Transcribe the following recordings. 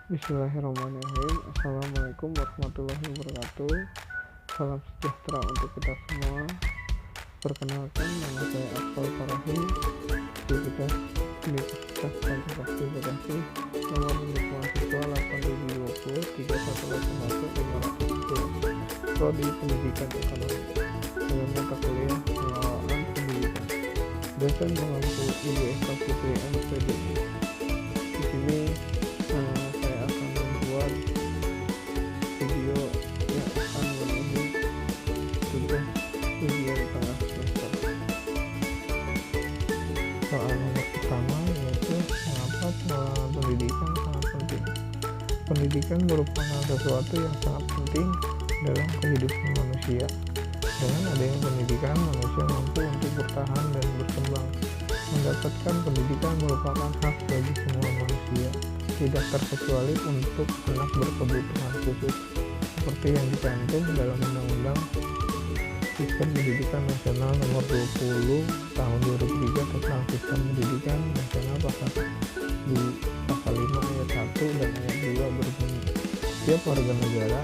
Bismillahirrahmanirrahim. Assalamualaikum warahmatullahi wabarakatuh. Salam sejahtera untuk kita semua. Perkenalkan, nama saya Akmal Farahi, Universitas Pancasila Bekasi, nomor induk mahasiswa 8720 3181 510, Prodi Pendidikan Ekonomi, dengan mata kuliah pengelolaan pendidikan. Dosen mengampu Ibu Eka Putri MPD. Di sini saya akan membuat video yang akan memenuhi tugas ujian tengah semester. Soal nomor pertama yaitu mengapa pengelolaan pendidikan sangat penting. Pendidikan merupakan sesuatu yang sangat penting dalam kehidupan manusia. Dengan adanya pendidikan, manusia mampu untuk bertahan dan berkembang. Mendapatkan pendidikan merupakan hak bagi semua manusia, tidak terkecuali untuk anak berkebutuhan khusus, seperti yang dicantum dalam Undang-Undang Sistem Pendidikan Nasional Nomor 20 Tahun 2003 tentang Sistem Pendidikan Nasional pasal 5 ayat 1 dan ayat 2 berbunyi, setiap warga negara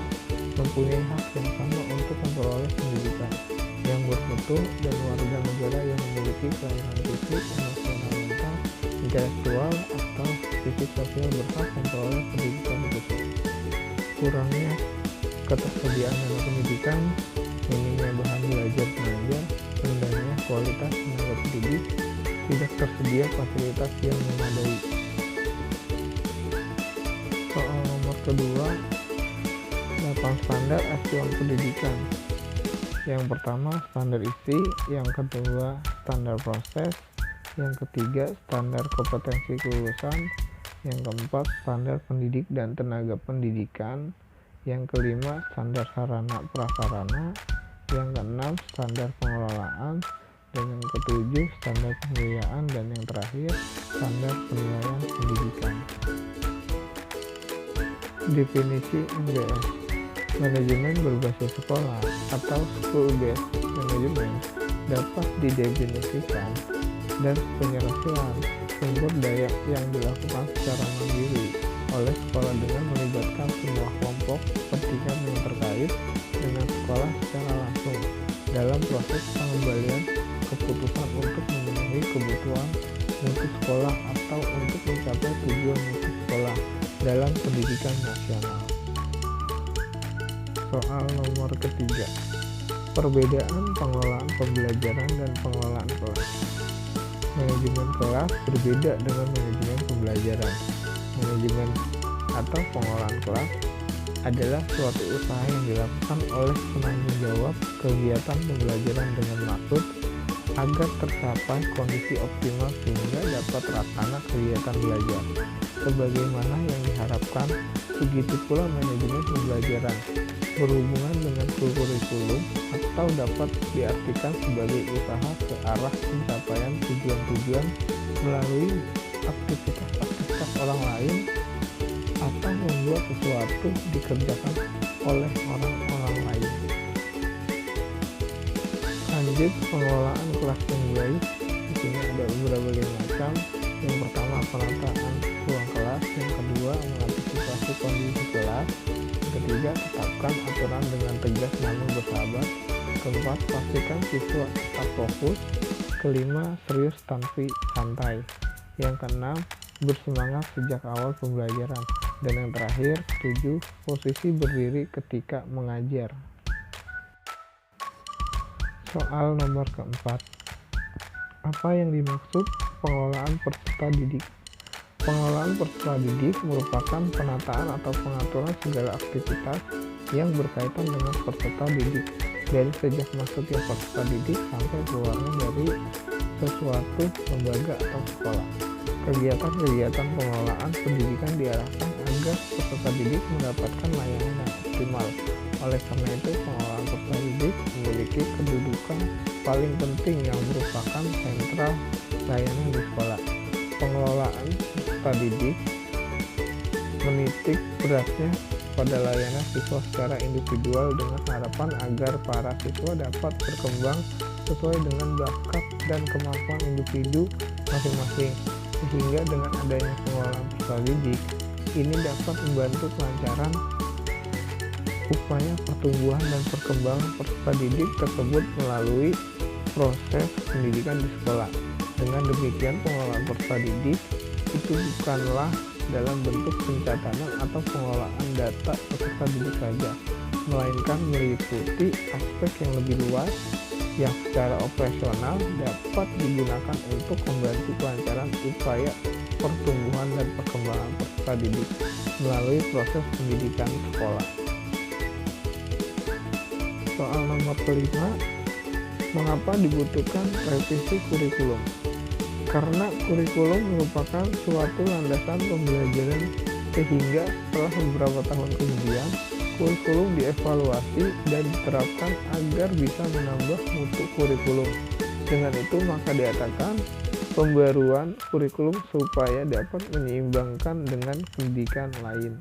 mempunyai hak yang sama untuk memperoleh pendidikan yang bermutu, dan warga negara yang memiliki kelainan fisik, emosional, mental, intelektual, atau fisik sosial berhak memperoleh pendidikan khusus. Kurangnya ketersediaan dana pendidikan, minimnya bahan belajar mengajar, rendahnya kualitas tenaga pendidik, tidak tersedia fasilitas yang memadai. Soal nomor kedua, 8 standar acuan pendidikan. Yang pertama, standar isi. Yang kedua, standar proses. Yang ketiga, standar kompetensi kelulusan. Yang keempat, standar pendidik dan tenaga pendidikan. Yang kelima, standar sarana prasarana. Yang keenam, standar pengelolaan. Dan yang ketujuh, standar pembiayaan. Dan yang terakhir, standar penilaian pendidikan. Definisi MBS: manajemen berbasis sekolah atau school-based management dapat didefinisikan dan penyelesaian sumber daya yang dilakukan secara mandiri oleh sekolah dengan melibatkan semua kelompok kepentingan yang terkait dengan sekolah secara langsung dalam proses pengembalian keputusan untuk memenuhi kebutuhan mutu sekolah atau untuk mencapai tujuan mutu sekolah dalam pendidikan nasional. Soal nomor ketiga, perbedaan pengelolaan pembelajaran dan pengelolaan kelas. Manajemen kelas berbeda dengan manajemen pembelajaran. Manajemen atau pengelolaan kelas adalah suatu usaha yang dilakukan oleh penanggung jawab kegiatan pembelajaran dengan maksud agar tercapai kondisi optimal sehingga dapat terlaksana kegiatan belajar sebagaimana yang diharapkan. Begitu pula manajemen pembelajaran berhubungan dengan kurikulum atau dapat diartikan sebagai usaha ke arah pencapaian tujuan-tujuan melalui aktivitas-aktivitas orang lain atau membuat sesuatu dikerjakan oleh orang-orang lain. Lanjut, pengelolaan kelas yang baik. Di sini ada beberapa macam. Yang pertama, penataan ruang kelas. Yang kedua, mengantisipasi kondisi kelas. Ketiga, tetapkan aturan dengan tegas namun bersahabat. Keempat, pastikan siswa tetap fokus. Kelima, serius tanpa santai. Yang keenam, bersemangat sejak awal pembelajaran. Dan yang terakhir, 7, posisi berdiri ketika mengajar. Soal nomor keempat, apa yang dimaksud pengelolaan peserta didik? Pengelolaan peserta didik merupakan penataan atau pengaturan segala aktivitas yang berkaitan dengan peserta didik, dari sejak masuknya peserta didik sampai keluarnya dari sesuatu lembaga atau sekolah. Kegiatan-kegiatan pengelolaan pendidikan diarahkan agar peserta didik mendapatkan layanan yang optimal. Oleh karena itu, pengelolaan peserta didik memiliki kedudukan paling penting yang merupakan sentral layanan di sekolah. Pengelolaan peserta didik menitik beratnya pada layanan siswa secara individual dengan harapan agar para siswa dapat berkembang sesuai dengan bakat dan kemampuan individu masing-masing, sehingga dengan adanya pengelolaan peserta didik ini dapat membantu kelancaran upaya pertumbuhan dan perkembangan peserta didik tersebut melalui proses pendidikan di sekolah. Dengan demikian, pengelolaan peserta didik itu bukanlah dalam bentuk pencatatan atau pengelolaan data peserta didik saja, melainkan meliputi aspek yang lebih luas yang secara operasional dapat digunakan untuk membantu kelancaran upaya pertumbuhan dan perkembangan peserta didik melalui proses pendidikan sekolah. Soal nomor 5, mengapa dibutuhkan revisi kurikulum? Karena kurikulum merupakan suatu landasan pembelajaran sehingga setelah beberapa tahun kemudian kurikulum dievaluasi dan diterapkan agar bisa menambah mutu kurikulum. Dengan itu maka dikatakan pembaruan kurikulum supaya dapat menyeimbangkan dengan pendidikan lain.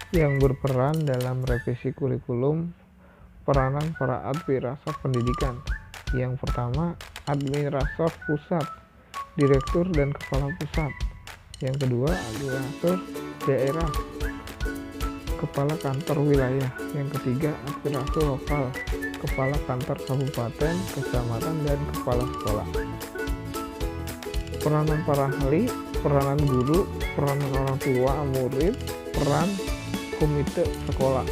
Yang berperan dalam revisi kurikulum, peranan para administrator pendidikan. Yang pertama, administrator pusat, direktur dan kepala pusat. Yang kedua, administrator daerah, kepala kantor wilayah. Yang ketiga, administrator lokal, kepala kantor kabupaten, kecamatan, dan kepala sekolah. Peranan para ahli, peranan guru, peranan orang tua, murid, peran komite sekolah.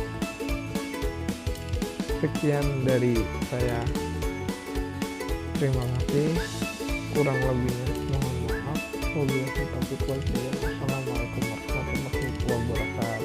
Sekian dari saya. Terima kasih. Kurang lebihnya mohon maaf. Wabillahi taufiq wal hidayah. Wassalamualaikum warahmatullahi wabarakatuh.